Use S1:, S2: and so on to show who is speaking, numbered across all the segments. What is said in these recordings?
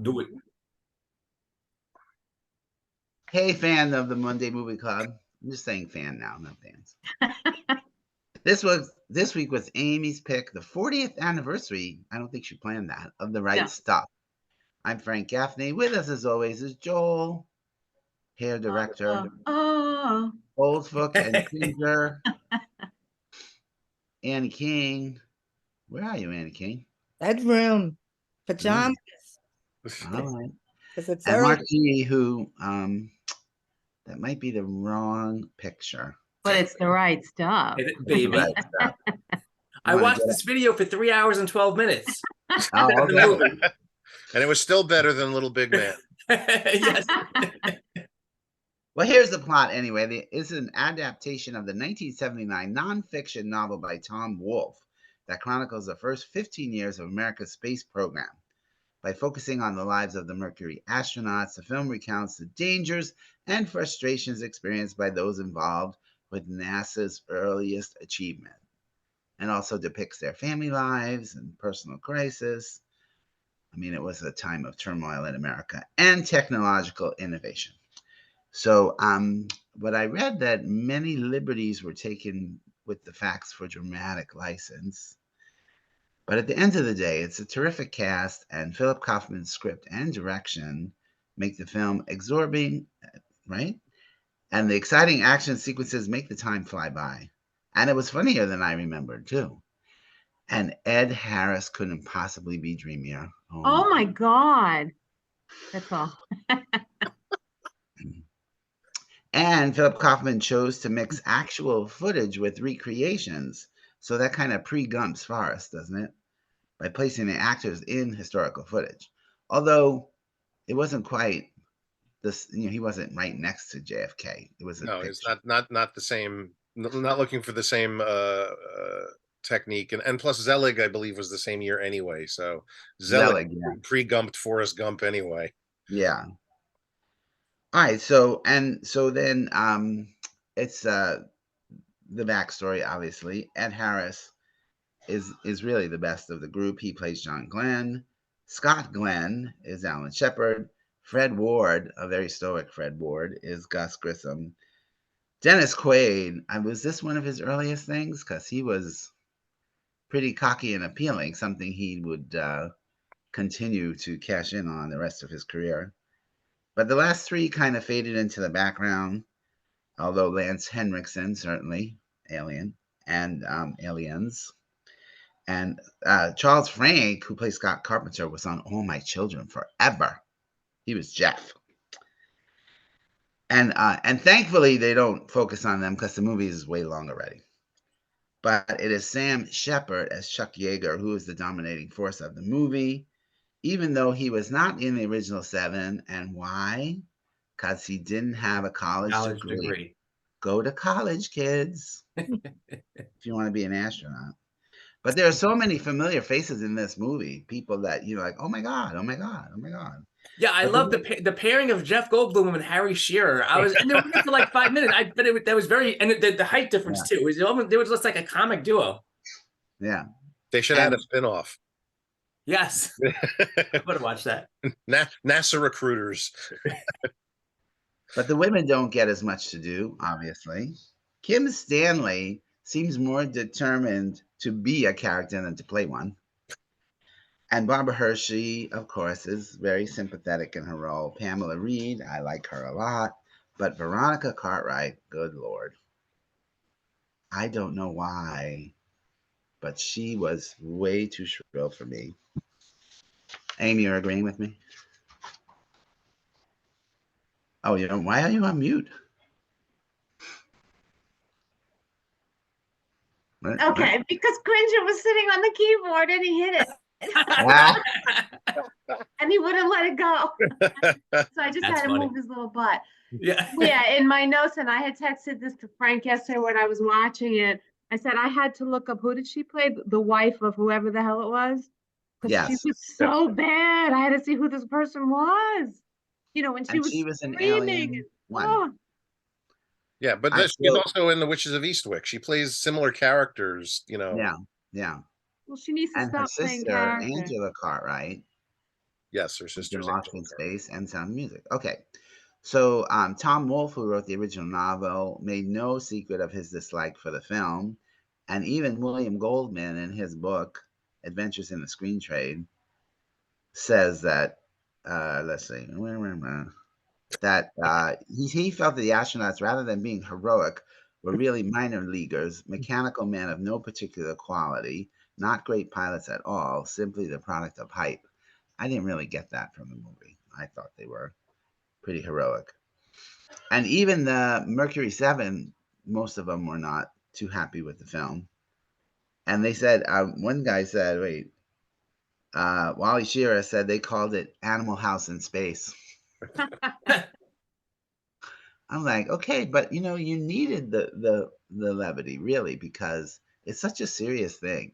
S1: Do it.
S2: Hey, fan of the Monday Movie Club. I'm just saying fan now, not fans. This week was Amy's pick, the 40th anniversary. I don't think she planned that of The Right
S3: No.
S2: Stuff. I'm Frank Gaffney. With us, as always, is Joel, hair director, Oldsbook and Cringer, Annie King. Where are you, Annie King?
S4: Bedroom. Pajamas.
S2: All right.
S4: Because it's
S2: And
S4: early.
S2: Mark G, who that might be the wrong picture.
S3: But it's the right stuff.
S1: Baby.
S2: Right stuff.
S1: I watched this video for 3 hours and 12 minutes.
S2: Oh,
S1: The
S2: okay.
S1: movie.
S5: And it was still better than Little Big Man.
S1: Yes.
S2: Well, here's the plot anyway. It's an adaptation of the 1979 nonfiction novel by Tom Wolfe that chronicles the first 15 years of America's space program. By focusing on the lives of the Mercury astronauts, the film recounts the dangers and frustrations experienced by those involved with NASA's earliest achievement, and also depicts their family lives and personal crisis. I mean, it was a time of turmoil in America and technological innovation. So, but I read that many liberties were taken with the facts for dramatic license. But at the end of the day, it's a terrific cast, and Philip Kaufman's script and direction make the film absorbing, right? And the exciting action sequences make the time fly by. And it was funnier than I remembered, too. And Ed Harris couldn't possibly be dreamier.
S3: Oh my God. That's all.
S2: And Philip Kaufman chose to mix actual footage with recreations. So that kind of pre-Gumps Forrest, doesn't it? By placing the actors in historical footage. Although it wasn't quite this, he wasn't right next to JFK. It was
S5: no, it's not the same. Not looking for the same technique, and plus Zelig, I believe, was the same year anyway. So Zelig
S2: yeah.
S5: pre-Gumped Forrest Gump anyway.
S2: Yeah. All right. So then it's the backstory. Obviously, Ed Harris is really the best of the group. He plays John Glenn. Scott Glenn is Alan Shepard. Fred Ward, a very stoic Fred Ward, is Gus Grissom. Dennis Quaid, was this one of his earliest things? Because he was pretty cocky and appealing, something he would continue to cash in on the rest of his career. But the last three kind of faded into the background, although Lance Henriksen, certainly, Alien, and Aliens. And Charles Frank, who plays Scott Carpenter, was on All My Children forever. He was Jeff. And thankfully, they don't focus on them because the movie is way long already. But it is Sam Shepard as Chuck Yeager who is the dominating force of the movie, even though he was not in the original 7. And why? Because he didn't have a college degree. Go to college, kids, if you want to be an astronaut. But there are so many familiar faces in this movie. People that like, oh my god, oh my god, oh my god.
S1: Yeah, I love the pairing of Jeff Goldblum and Harry Shearer. And they were there for like 5 minutes. That was very, and the height difference too. They were just like a comic duo.
S2: Yeah,
S5: they should add a spinoff.
S1: Yes, I would have watched that.
S5: NASA recruiters.
S2: But the women don't get as much to do, obviously. Kim Stanley seems more determined to be a character than to play one. And Barbara Hershey, of course, is very sympathetic in her role. Pamela Reed, I like her a lot. But Veronica Cartwright, good Lord. I don't know why, but she was way too shrill for me. Amy, you're agreeing with me? Oh, why are you on mute?
S3: Okay, because Cringer was sitting on the keyboard and he hit it. And he wouldn't let it go. So I just had to move his little butt. Yeah, in my notes, and I had texted this to Frank yesterday when I was watching it. I said I had to look up, who did she play? The wife of whoever the hell it was? Because she was so bad. I had to see who this person was. When she was
S2: an
S3: screaming.
S2: Alien 1.
S5: Yeah, but she's also in The Witches of Eastwick. She plays similar characters,
S2: Yeah.
S3: Well, she needs to stop
S2: playing characters. Angela Cartwright
S5: Yes, her
S2: Been
S5: sister's
S2: Lost
S5: Angel
S2: in
S5: McCartney.
S2: Space and Sound of Music. Okay. So Tom Wolfe, who wrote the original novel, made no secret of his dislike for the film. And even William Goldman, in his book, Adventures in the Screen Trade, says that, let's see, that he felt that the astronauts, rather than being heroic, were really minor leaguers, mechanical men of no particular quality, not great pilots at all, simply the product of hype. I didn't really get that from the movie. I thought they were pretty heroic. And even the Mercury 7, most of them were not too happy with the film. And they said, one guy said, wait, Wally Shearer said they called it Animal House in Space. I'm like, okay, but you know, you needed the levity really, because it's such a serious thing.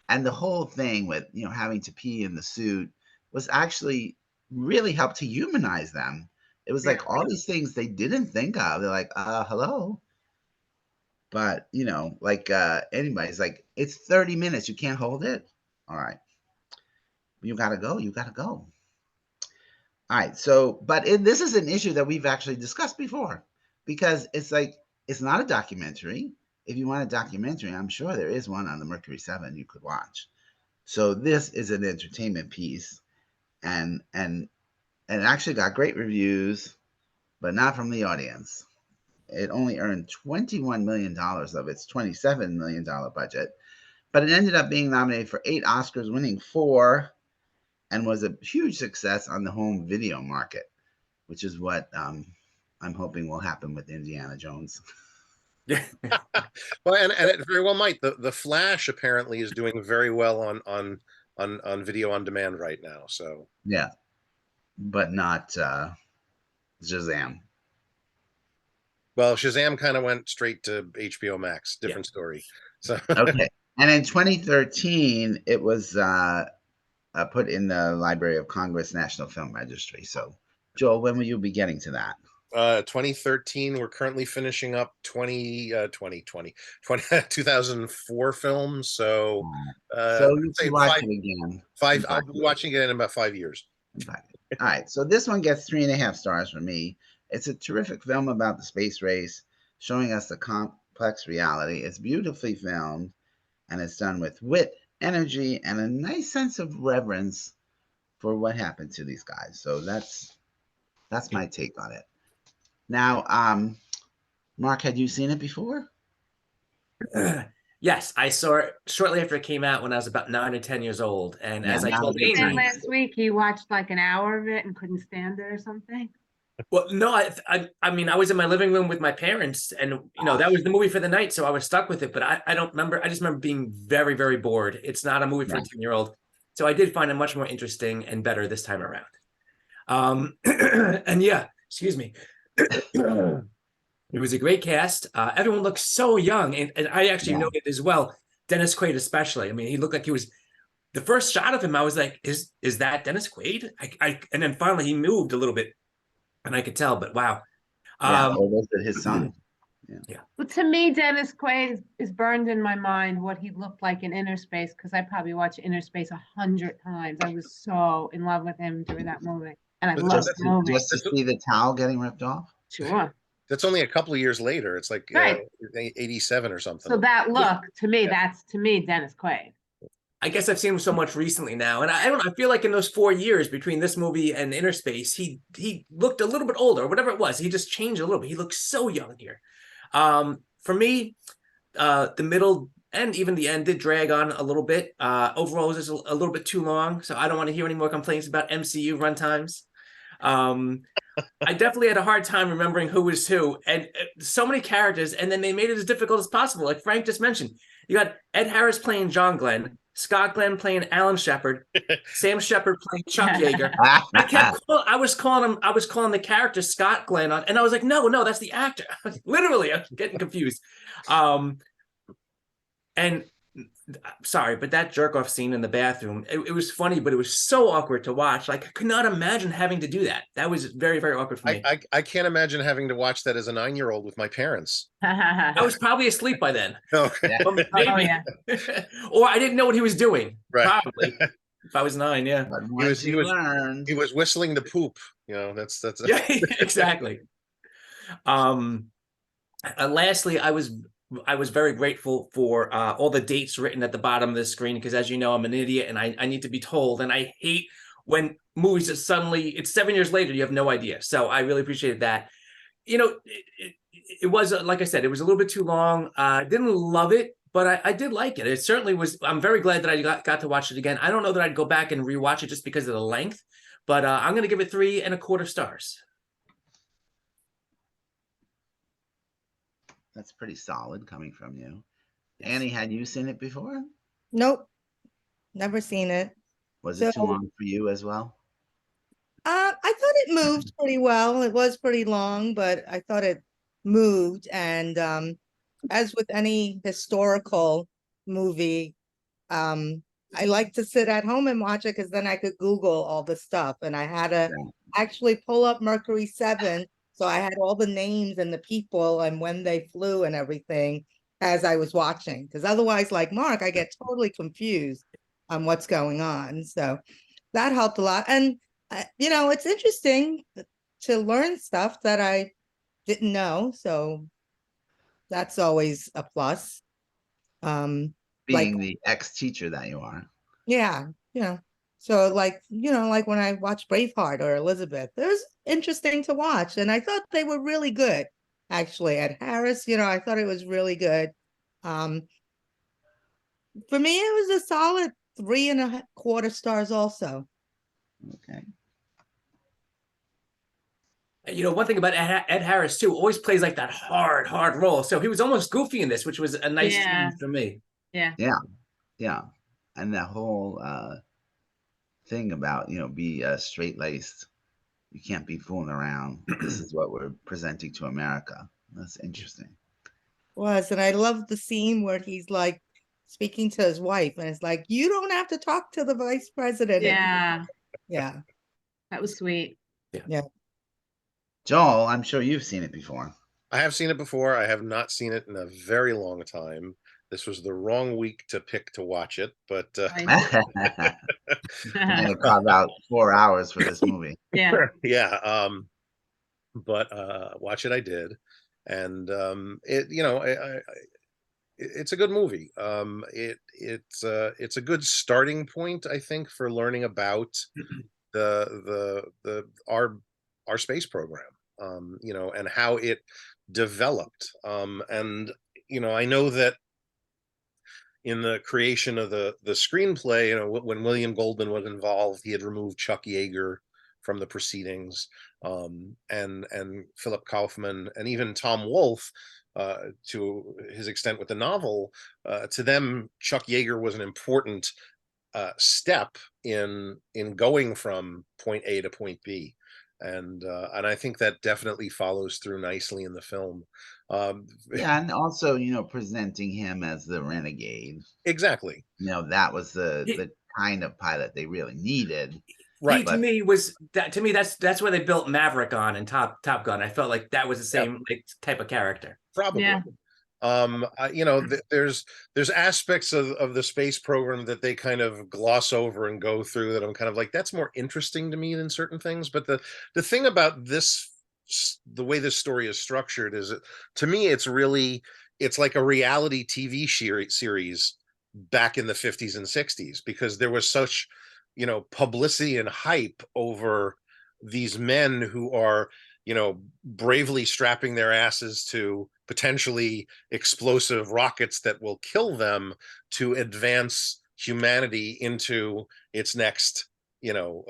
S2: And the whole thing with, you know, having to pee in the suit was actually really helped to humanize them. It was like all these things they didn't think of. They're like, hello. But you know, like anybody's like, it's 30 minutes, you can't hold it. All right. You gotta go, you gotta go. All right, so, but this is an issue that we've actually discussed before, because it's like, it's not a documentary. If you want a documentary, I'm sure there is one on the Mercury 7 you could watch. So this is an entertainment piece, and it actually got great reviews, but not from the audience. It only earned $21 million of its $27 million budget, but it ended up being nominated for 8 Oscars, winning 4, and was a huge success on the home video market, which is what I'm hoping will happen with Indiana Jones.
S1: Yeah.
S5: Well, and it very well might. The Flash apparently is doing very well on video on demand right now. So
S2: yeah, but not Shazam.
S5: Well, Shazam kind of went straight to HBO Max. Different story. So
S2: okay, and in 2013, it was put in the Library of Congress National Film Registry. So, Joel, when will you be getting to that?
S5: 2013. We're currently finishing up 2004 films. So,
S2: so you
S5: say
S2: can watch it again.
S5: I'll be watching it in about 5 years.
S2: All right. So this one gets 3.5 stars from me. It's a terrific film about the space race, showing us the complex reality. It's beautifully filmed, and it's done with wit, energy, and a nice sense of reverence for what happened to these guys. So that's my take on it. Now, Mark, had you seen it before?
S1: Yes, I saw it shortly after it came out when I was about 9 or 10 years old. And as I told Amy
S3: last week, he watched like an hour of it and couldn't stand it or something.
S1: Well, no, I mean, I was in my living room with my parents, and you know that was the movie for the night, so I was stuck with it. But I don't remember. I just remember being very, very bored. It's not a movie for a 10-year-old, so I did find it much more interesting and better this time around. And yeah, excuse me. It was a great cast. Everyone looked so young, and I actually noted as well. Dennis Quaid, especially. I mean, he looked like he was. The first shot of him, I was like, "Is that Dennis Quaid?" And then finally he moved a little bit. And I could tell, but wow.
S2: Or was it his son?
S3: Yeah. Well, to me, Dennis Quaid is burned in my mind what he looked like in Inner Space, because I probably watched Inner Space 100 times. I was so in love with him during that movie. And I love the movie.
S2: Just to see the towel getting ripped off?
S3: Sure.
S5: That's only a couple of years later. It's like 87 or something.
S3: So that look, to me, that's Dennis Quaid.
S1: I guess I've seen him so much recently now, and I feel like in those 4 years between this movie and Inner Space, he looked a little bit older, or whatever it was. He just changed a little bit. He looks so young here. For me, the middle and even the end did drag on a little bit. Overall, it was just a little bit too long, so I don't want to hear any more complaints about MCU runtimes. I definitely had a hard time remembering who was who, and so many characters, and then they made it as difficult as possible. Like Frank just mentioned, you got Ed Harris playing John Glenn, Scott Glenn playing Alan Shepard, Sam Shepard playing Chuck Yeager. I was calling the character Scott Glenn on, and I was like, no, that's the actor. Literally, I'm getting confused. And sorry, but that jerk off scene in the bathroom, it was funny, but it was so awkward to watch. Like, I could not imagine having to do that. That was very, very awkward for me.
S5: I can't imagine having to watch that as a 9-year-old with my parents.
S1: I was probably asleep by then.
S5: Okay.
S1: Maybe. Or I didn't know what he was doing.
S5: Right.
S1: Probably. If I was 9, yeah.
S2: But
S5: He
S2: once you learned,
S5: he was whistling to poop. You know, that's
S1: Yeah, exactly. Lastly, I was very grateful for all the dates written at the bottom of the screen because, as you know, I'm an idiot and I need to be told. And I hate when movies are suddenly it's 7 years later you have no idea. So I really appreciated that. You know, it was like I said, it was a little bit too long. I didn't love it, but I did like it. It certainly was. I'm very glad that I got to watch it again. I don't know that I'd go back and rewatch it just because of the length, but I'm going to give it 3.25 stars.
S2: that's pretty solid coming from you.
S1: Yes.
S2: Annie, had you seen it before?
S4: Nope, never seen it.
S2: Was
S4: So,
S2: it too long for you as well?
S4: I thought it moved pretty well. It was pretty long, but I thought it moved. And as with any historical movie, I like to sit at home and watch it because then I could Google all the stuff. And I had to actually pull up Mercury 7. So I had all the names and the people and when they flew and everything as I was watching. Because otherwise, like Mark, I get totally confused on what's going on. So that helped a lot. And, you know, it's interesting to learn stuff that I didn't know. So that's always a plus. Like,
S2: Being the ex-teacher that you are.
S4: yeah, you know. So like, you know, like when I watched Braveheart or Elizabeth, it was interesting to watch. And I thought they were really good, actually. Ed Harris, you know, I thought it was really good. For me, it was a solid 3.25 stars also.
S2: Okay.
S1: You know, one thing about Ed Harris too, always plays like that hard role. So he was almost goofy in this, which was a nice change for me.
S3: Yeah.
S2: Yeah. And the whole thing about, you know, be straight-laced. You can't be fooling around. This is what we're presenting to America. That's interesting.
S4: Was, and I love the scene where he's like speaking to his wife and it's like, you don't have to talk to the vice president.
S3: Yeah.
S4: Yeah.
S3: That was sweet.
S4: Yeah.
S2: Joel, I'm sure you've seen it before.
S5: I have seen it before. I have not seen it in a very long time. This was the wrong week to pick to watch it, but
S2: I carved out 4 hours for this movie.
S3: Yeah.
S5: yeah. But watch it I did, and it, you know, it's a good movie. It's a good starting point, I think, for learning about our space program. You know, and how it developed. And you know, I know that in the creation of the screenplay, you know, when William Goldman was involved, he had removed Chuck Yeager from the proceedings, and Philip Kaufman and even Tom Wolfe, to his extent with the novel. To them, Chuck Yeager was an important step in going from point A to point B. And I think that definitely follows through nicely in the film.
S2: Yeah, and also, you know, presenting him as the renegade.
S5: Exactly.
S2: You know, that was the kind of pilot they really needed.
S5: Right.
S1: To me, that's where they built Maverick on and Top Gun. I felt like that was the same like, type of character.
S5: Probably.
S3: Yeah.
S5: You know, there's aspects of the space program that they kind of gloss over and go through that I'm kind of like, that's more interesting to me than certain things. But the thing about this, the way this story is structured, is to me, it's like a reality TV series back in the 50s and 60s, because there was such, you know, publicity and hype over these men who are, you know, bravely strapping their asses to potentially explosive rockets that will kill them to advance humanity into its next, you know,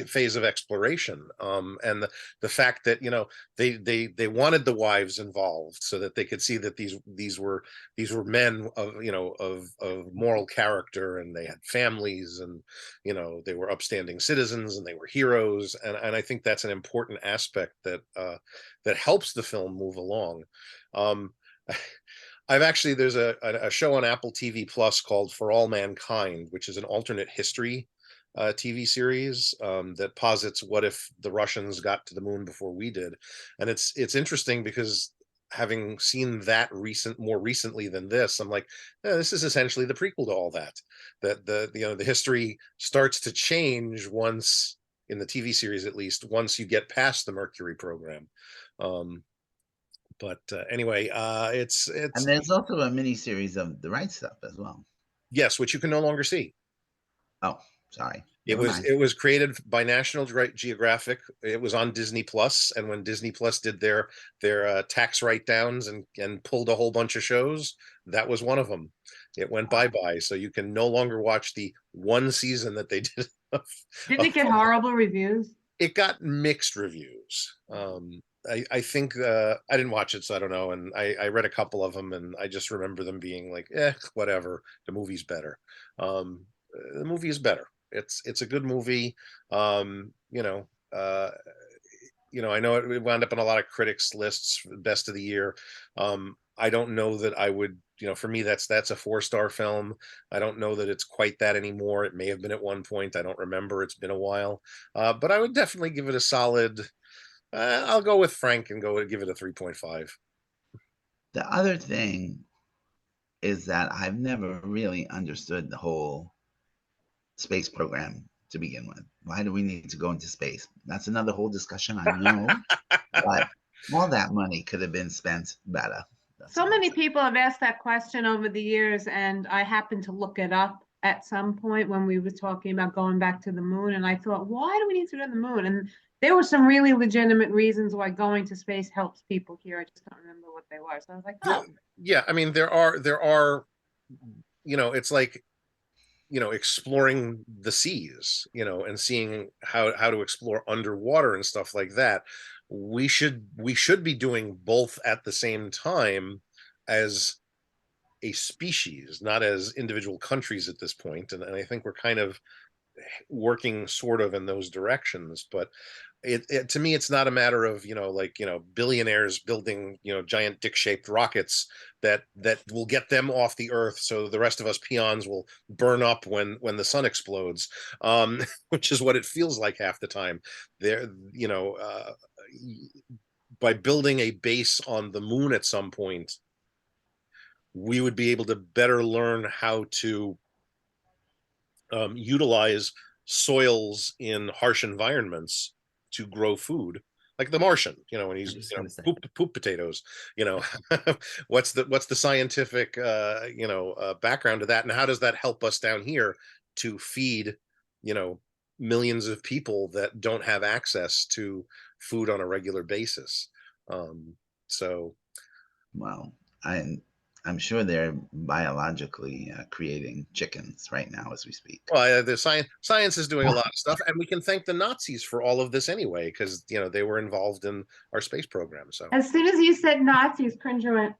S5: phase of exploration. And the fact that, you know, they wanted the wives involved so that they could see that these were men of, you know, of moral character, and they had families, and, you know, they were upstanding citizens, and they were heroes. And I think that's an important aspect that that helps the film move along. I've actually, there's a show on Apple TV Plus called For All Mankind, which is an alternate history TV series that posits what if the Russians got to the moon before we did. And it's interesting because having seen that more recently than this, I'm like, this is essentially the prequel to all that. That the history starts to change once, in the TV series at least, once you get past the Mercury program. But anyway, it's
S2: And there's also a mini series of The Right Stuff as well.
S5: Yes, which you can no longer see.
S2: Oh, sorry.
S5: It was created by National Geographic. It was on Disney Plus, and when Disney Plus did their tax write-downs and pulled a whole bunch of shows, that was one of them. It went bye-bye, so you can no longer watch the one season that they did.
S3: Didn't it get horrible reviews?
S5: It got mixed reviews. I think I didn't watch it, so I don't know. And I read a couple of them, and I just remember them being like, whatever. The movie's better. The movie is better. It's a good movie. I know it wound up on a lot of critics' lists for best of the year. I don't know that I would, for me, that's a 4-star film. I don't know that it's quite that anymore. It may have been at one point. I don't remember. It's been a while. But I would definitely give it a solid. I'll go with Frank and give it a 3.5.
S2: The other thing is that I've never really understood the whole space program to begin with. Why do we need to go into space? That's another whole discussion, I know. But all that money could have been spent better.
S3: So many people have asked that question over the years, and I happened to look it up at some point when we were talking about going back to the moon, and I thought, why do we need to go to the moon? And there were some really legitimate reasons why going to space helps people here. I just don't remember what they were. So I was like, oh.
S5: Yeah, I mean, there are, it's like, exploring the seas, and seeing how to explore underwater and stuff like that. We should be doing both at the same time as a species, not as individual countries at this point. And I think we're kind of working sort of in those directions, but it to me, it's not a matter of billionaires building giant dick-shaped rockets that will get them off the earth, so the rest of us peons will burn up when the sun explodes, which is what it feels like half the time. There, by building a base on the moon at some point, we would be able to better learn how to utilize soils in harsh environments to grow food, like the Martian, when he's poop potatoes. What's the scientific background to that, and how does that help us down here to feed millions of people that don't have access to food on a regular basis?
S2: Well, I'm sure they're biologically creating chickens right now as we speak.
S5: Well, the science is doing a lot of stuff, and we can thank the Nazis for all of this anyway, because they were involved in our space program. So
S3: as soon as you said Nazis, Cringer went.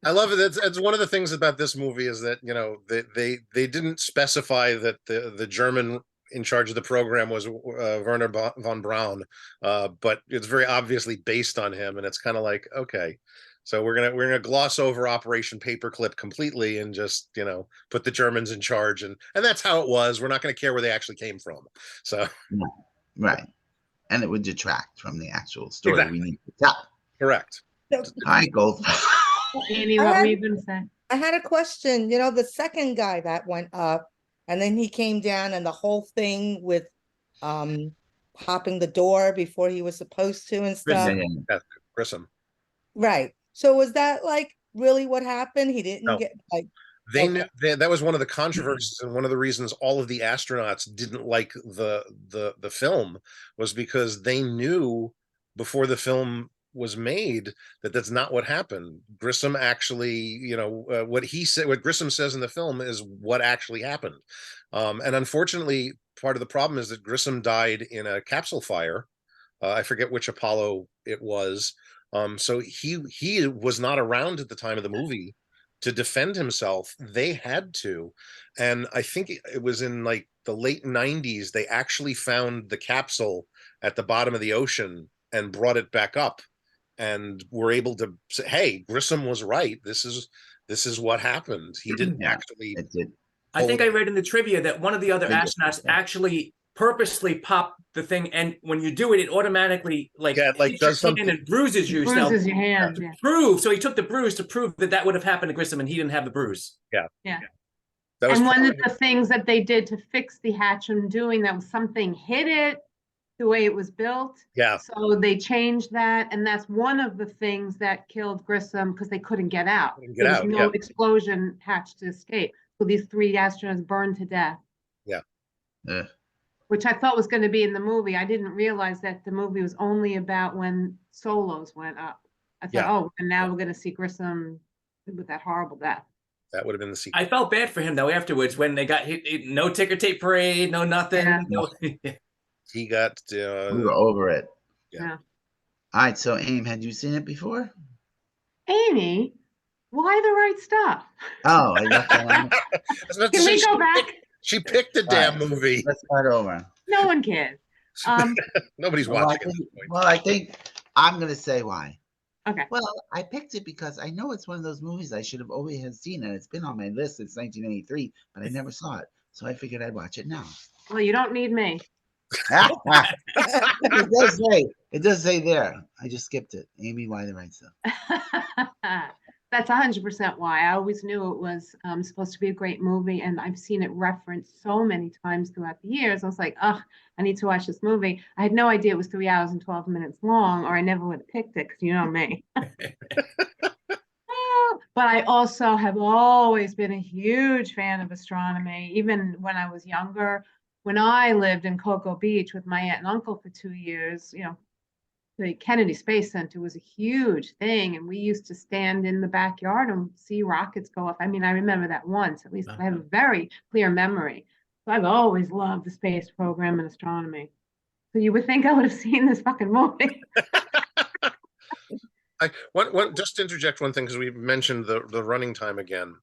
S5: I love it. It's one of the things about this movie is that they didn't specify that the German in charge of the program was Werner von Braun, but it's very obviously based on him, and it's kind of like, okay, so we're gonna gloss over Operation Paperclip completely and just put the Germans in charge, and that's how it was. We're not going to care where they actually came from. So
S2: right, and it would detract from the actual story.
S5: Exactly.
S2: We need to tell.
S5: Correct.
S2: Hi, Gold.
S3: Amy, what were you going to say?
S4: I had a question. The second guy that went up, and then he came down, and the whole thing with popping the door before he was supposed to and stuff.
S5: Grissom.
S4: Right. So was that like really what happened? He didn't get like.
S5: They knew that was one of the controversies, and one of the reasons all of the astronauts didn't like the film was because they knew before the film was made that that's not what happened. Grissom actually, what Grissom says in the film is what actually happened. And unfortunately, part of the problem is that Grissom died in a capsule fire. I forget which Apollo it was. So he was not around at the time of the movie to defend himself. They had to. And I think it was in like the late 90s, they actually found the capsule at the bottom of the ocean and brought it back up, and were able to say, hey, Grissom was right. This is what happened. He didn't actually.
S2: It did.
S1: I think I read in the trivia that one of the other astronauts actually purposely pop the thing, and when you do it, it automatically like
S5: Yeah, it, like,
S1: hits your
S5: does something.
S1: hand and bruises you.
S3: Bruises your hand.
S1: To
S3: Yeah.
S1: prove, so he took the bruise to prove that that would have happened to Grissom, and he didn't have the bruise.
S5: Yeah.
S3: Yeah.
S5: That was
S3: And one of
S5: probably-
S3: the things that they did to fix the hatch from doing that was something hit it the way it was built.
S5: Yeah.
S3: So they changed that, and that's one of the things that killed Grissom because they couldn't get out.
S5: Couldn't get
S3: There was
S5: out,
S3: no
S5: yeah.
S3: explosion hatch to escape. So these 3 astronauts burned to death.
S2: Ugh.
S3: Which I thought was going to be in the movie. I didn't realize that the movie was only about when Solos went up. I thought,
S5: Yeah.
S3: oh, and now we're going to see Grissom with that horrible death.
S5: That would have been the sequel.
S1: I felt bad for him though afterwards when they got hit. No ticker tape parade, no nothing.
S3: Yeah.
S1: No,
S5: He got.
S2: We were over it.
S5: Yeah.
S2: All right. So, Aim, had you seen it before?
S3: Amy, why the right stuff?
S2: Oh, I left that on.
S5: I was about to
S3: Can
S5: say,
S3: we go back?
S5: She picked a damn movie.
S2: Let's start over.
S3: No one cares.
S5: Nobody's
S2: Well,
S5: watching at this point.
S2: I think I'm going to say why.
S3: Okay.
S2: Well, I picked it because I know it's one of those movies I should have always have seen, and it's been on my list since 1983, but I never saw it. So I figured I'd watch it now.
S3: Well, you don't need me.
S2: It does say there. I just skipped it. Amy, why the right stuff?
S3: That's 100% why. I always knew it was supposed to be a great movie, and I've seen it referenced so many times throughout the years. I was like, oh, I need to watch this movie. I had no idea it was 3 hours and 12 minutes long, or I never would have picked it, because you know me. But I also have always been a huge fan of astronomy, even when I was younger. When I lived in Cocoa Beach with my aunt and uncle for 2 years, you know, the Kennedy Space Center was a huge thing, and we used to stand in the backyard and see rockets go off. I mean, I remember that once, at least I have a very clear memory. So I've always loved the space program and astronomy. So you would think I would have seen this fucking movie.
S5: Just to interject one thing, because we mentioned the running time again.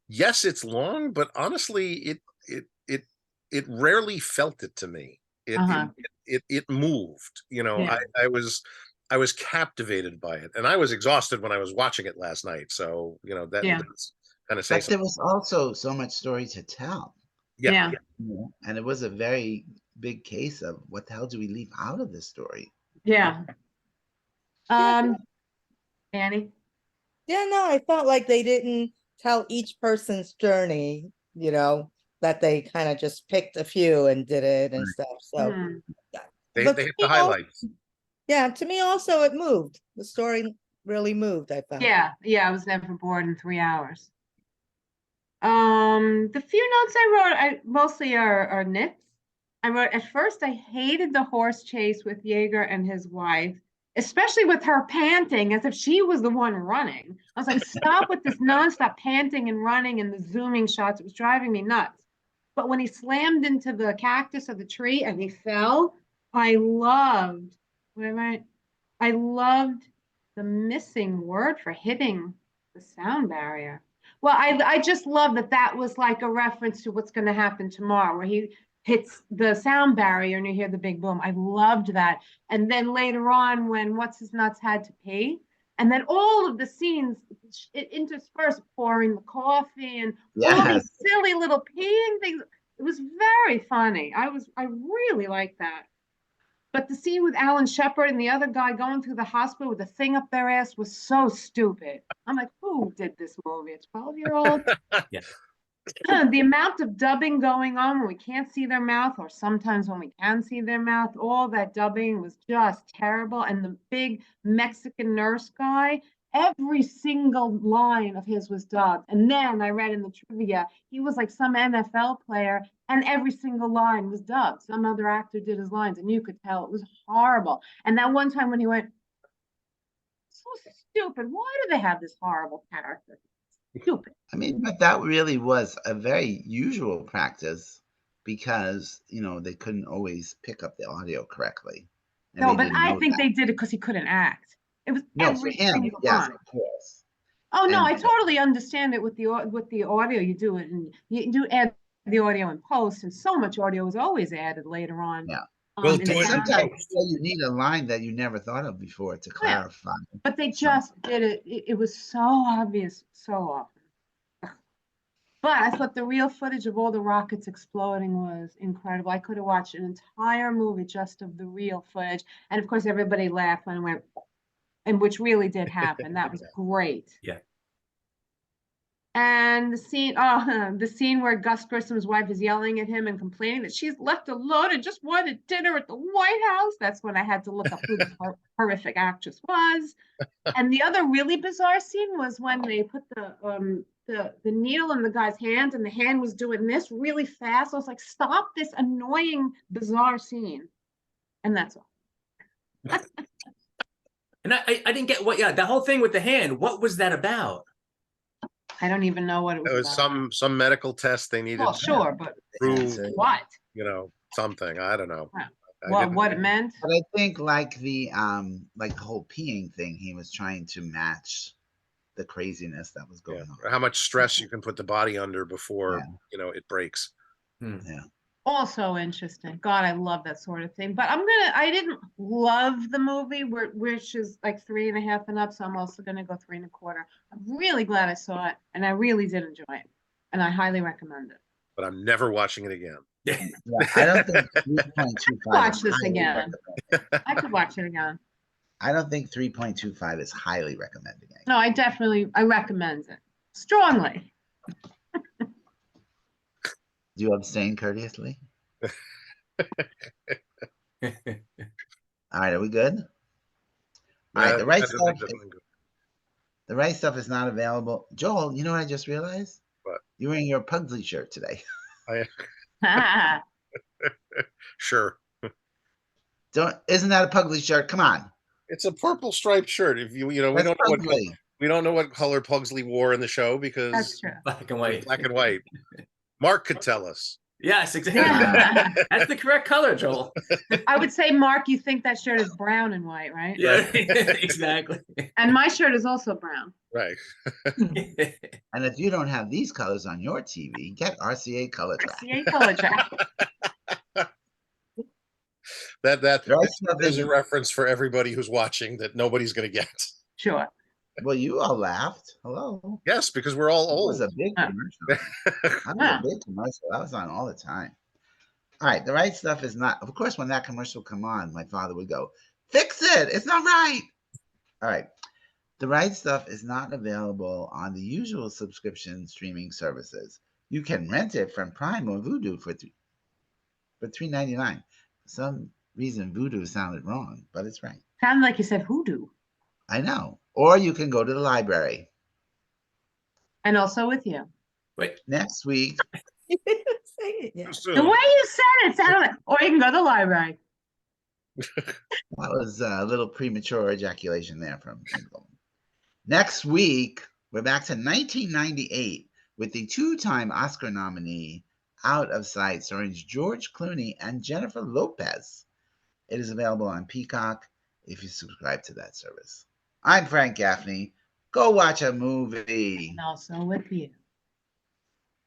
S5: Yes, it's long, but honestly, it rarely felt it to me. It moved. You know,
S3: Yeah.
S5: I was captivated by it, and I was exhausted when I was watching it last night. So you know that's kind of say
S2: But there was also so much story to tell.
S3: Yeah.
S2: You know, and it was a very big case of what the hell do we leave out of this story?
S3: Yeah. Annie?
S4: Yeah, no, I felt like they didn't tell each person's journey, you know, that they kind of just picked a few and did it and stuff. So
S5: they
S4: but
S5: hit
S4: to
S5: the
S4: me
S5: highlights.
S4: yeah, to me also it moved. The story really moved, I found.
S3: Yeah, I was never bored in 3 hours. The few notes I wrote, mostly are nits. I wrote, at first I hated the horse chase with Jaeger and his wife, especially with her panting as if she was the one running. I was like, stop with this nonstop panting and running and the zooming shots. It was driving me nuts. But when he slammed into the cactus of the tree and he fell, I loved the missing word for hitting the sound barrier. Well, I just love that was like a reference to what's going to happen tomorrow, where he hits the sound barrier and you hear the big boom. I loved that. And then later on, when What's His Nuts had to pee, and then all of the scenes interspersed, pouring the coffee and all these silly little peeing things. It was very funny. I really liked that. But the scene with Alan Shepard and the other guy going through the hospital with the thing up their ass was so stupid. I'm like, who did this movie? A 12-year-old?
S1: Yeah.
S3: The amount of dubbing going on when we can't see their mouth, or sometimes when we can see their mouth, all that dubbing was just terrible. And the big Mexican nurse guy, every single line of his was dubbed. And then I read in the trivia, he was like some NFL player, and every single line was dubbed. Some other actor did his lines, and you could tell it was horrible. And that one time when he went, so stupid, why do they have this horrible character? Stupid.
S2: I mean, but that really was a very usual practice, because, you know, they couldn't always pick up the audio correctly.
S3: No, but I think they did it because he couldn't act. It was
S2: for him, yes, of course.
S3: Oh no, I totally understand it with the audio. You do it, and you do add the audio in post, and so much audio is always added later on.
S2: Yeah.
S5: We'll do it
S2: Sometimes you need a line that you never thought of before to clarify.
S3: But they just did it. It was so obvious so often. But I thought the real footage of all the rockets exploding was incredible. I could have watched an entire movie just of the real footage. And of course, everybody laughed when it went, and which really did happen. That was great.
S1: Yeah.
S3: And the scene, the scene where Gus Grissom's wife is yelling at him and complaining that she's left alone and just wanted dinner at the White House. That's when I had to look up who this horrific actress was. And the other really bizarre scene was when they put the needle in the guy's hand and the hand was doing this really fast. I was like, stop this annoying, bizarre scene. And that's all.
S1: And I didn't get the whole thing with the hand. What was that about?
S3: I don't even know what it was.
S5: It was
S3: about.
S5: some medical test they needed.
S3: Well,
S5: to
S3: sure, but
S5: prove,
S3: what?
S5: you know, something. I don't know.
S3: What it meant?
S2: But I think like the whole peeing thing, he was trying to match the craziness that was going on.
S5: How much stress you can put the body under before you know it breaks.
S2: Yeah.
S3: Also interesting. God, I love that sort of thing. But I didn't love the movie, which is like 3.5 and up. So I'm also gonna go 3 1/4. I'm really glad I saw it, and I really did enjoy it, and I highly recommend it.
S5: But I'm never watching it again.
S2: Yeah, I don't think 3.25.
S3: Watch this again. I could watch it again.
S2: I don't think 3.25 is highly recommended.
S3: No, I recommend it strongly.
S2: Do you abstain courteously? All right, are we good? All right, the right stuff. The right stuff is not available. Joel, you know what I just realized?
S5: What?
S2: You're wearing your Pugsley shirt today.
S5: Sure.
S2: Isn't that a Pugsley shirt? Come on.
S5: It's a purple striped shirt. If we don't know what color Pugsley wore in the show because
S3: that's true.
S1: Black and white.
S5: Black and white. Mark could tell us.
S1: Yes, exactly. That's the correct color, Joel.
S3: I would say, Mark, you think that shirt is brown and white, right?
S1: Yeah, exactly.
S3: And my shirt is also brown.
S5: Right.
S2: And if you don't have these colors on your TV, get RCA Color Track.
S3: RCA Color Track.
S5: That is a reference for everybody who's watching that nobody's going to get.
S3: Sure.
S2: Well, you all laughed. Hello.
S5: Yes, because we're all old.
S2: It was a big commercial. I was a big commercial. I was on all the time. All right, the right stuff is not. Of course, when that commercial come on, my father would go, "Fix it. It's not right." All right, the right stuff is not available on the usual subscription streaming services. You can rent it from Prime or Vudu for $3.99. For some reason, Vudu sounded wrong, but it's right.
S3: Sounded like you said hoodoo.
S2: I know. Or you can go to the library.
S3: And also with you.
S1: Wait.
S2: Next week.
S3: The way you said it sounded like, or you can go to the library.
S2: That was a little premature ejaculation there from England. Next week, we're back to 1998 with the 2-time Oscar nominee Out of Sight, starring George Clooney and Jennifer Lopez. It is available on Peacock if you subscribe to that service. I'm Frank Gaffney. Go watch a movie.
S3: And also with you.